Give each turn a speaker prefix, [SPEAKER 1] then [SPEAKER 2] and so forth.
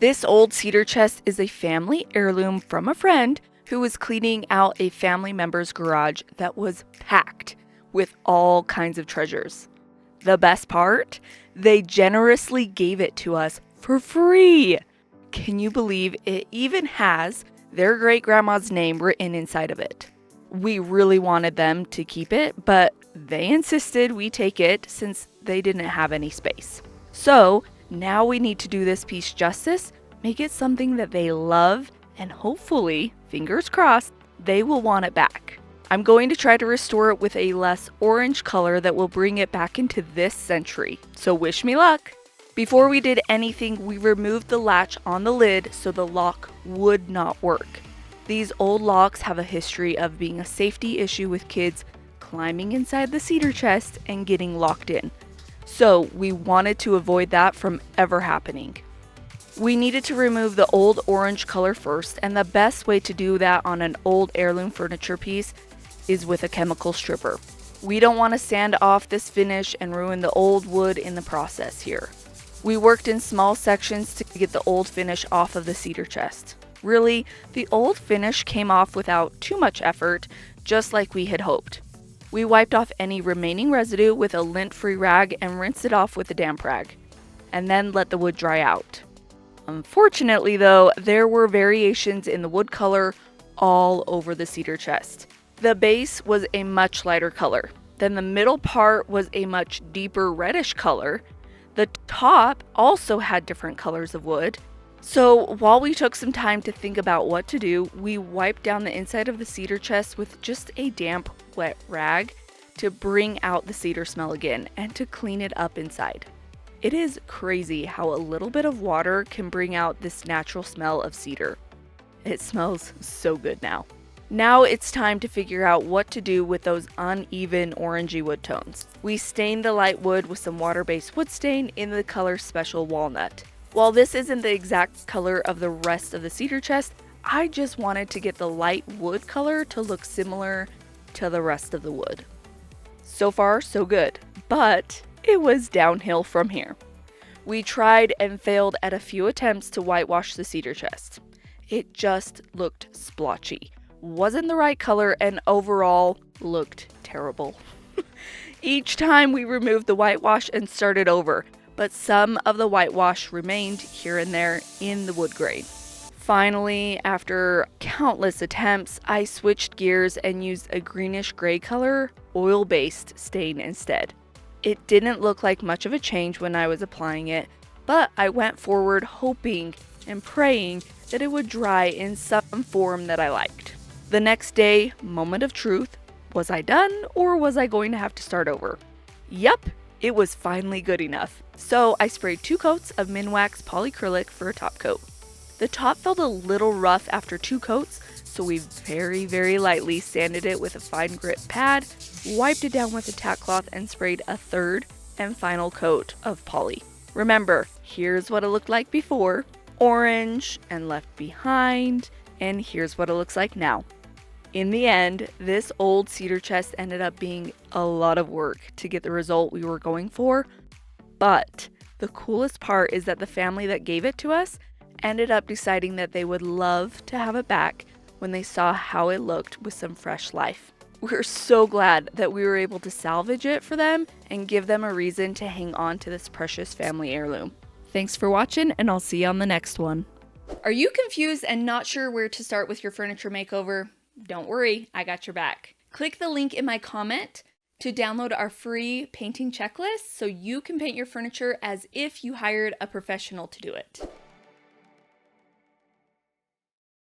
[SPEAKER 1] This old cedar chest is a family heirloom from a friend who was cleaning out a family member's garage that was packed with all kinds of treasures. The best part? They generously gave it to us for free. Can you believe it even has their great-grandma's name written inside of it? We really wanted them to keep it, but they insisted we take it since they didn't have any space. So now we need to do this piece justice, make it something that they love, and hopefully, fingers crossed, they will want it back. I'm going to try to restore it with a less orange color that will bring it back into this century. So wish me luck! Before we did anything, we removed the latch on the lid so the lock would not work. These old locks have a history of being a safety issue with kids climbing inside the cedar chest and getting locked in. So we wanted to avoid that from ever happening. We needed to remove the old orange color first, and the best way to do that on an old heirloom furniture piece is with a chemical stripper. We don't want to sand off this finish and ruin the old wood in the process here. We worked in small sections to get the old finish off of the cedar chest. Really, the old finish came off without too much effort, just like we had hoped. We wiped off any remaining residue with a lint-free rag and rinsed it off with a damp rag, and then let the wood dry out. Unfortunately though, there were variations in the wood color all over the cedar chest. The base was a much lighter color. Then the middle part was a much deeper reddish color. The top also had different colors of wood. So while we took some time to think about what to do, we wiped down the inside of the cedar chest with just a damp, wet rag to bring out the cedar smell again and to clean it up inside. It is crazy how a little bit of water can bring out this natural smell of cedar. It smells so good now. Now it's time to figure out what to do with those uneven orangey wood tones. We stained the light wood with some water-based wood stain in the color Special Walnut. While this isn't the exact color of the rest of the cedar chest, I just wanted to get the light wood color to look similar to the rest of the wood. So far, so good, but it was downhill from here. We tried and failed at a few attempts to whitewash the cedar chest. It just looked splotchy, wasn't the right color, and overall looked terrible. Each time we removed the whitewash and started over, but some of the whitewash remained here and there in the wood grain. Finally, after countless attempts, I switched gears and used a greenish gray color, oil-based stain instead. It didn't look like much of a change when I was applying it, but I went forward hoping and praying that it would dry in some form that I liked. The next day, moment of truth, was I done or was I going to have to start over? Yup, it was finally good enough. So I sprayed 2 coats of Minwax polyacrylic for a top coat. The top felt a little rough after 2 coats, so we very lightly sanded it with a fine grit pad, wiped it down with a tack cloth, and sprayed a 3rd and final coat of poly. Remember, here's what it looked like before, orange and left behind, and here's what it looks like now. In the end, this old cedar chest ended up being a lot of work to get the result we were going for, but the coolest part is that the family that gave it to us ended up deciding that they would love to have it back when they saw how it looked with some fresh life. We're so glad that we were able to salvage it for them and give them a reason to hang on to this precious family heirloom. Thanks for watching, and I'll see you on the next one. Are you confused and not sure where to start with your furniture makeover? Don't worry, I got your back. Click the link in my comment to download our free painting checklist so you can paint your furniture as if you hired a professional to do it.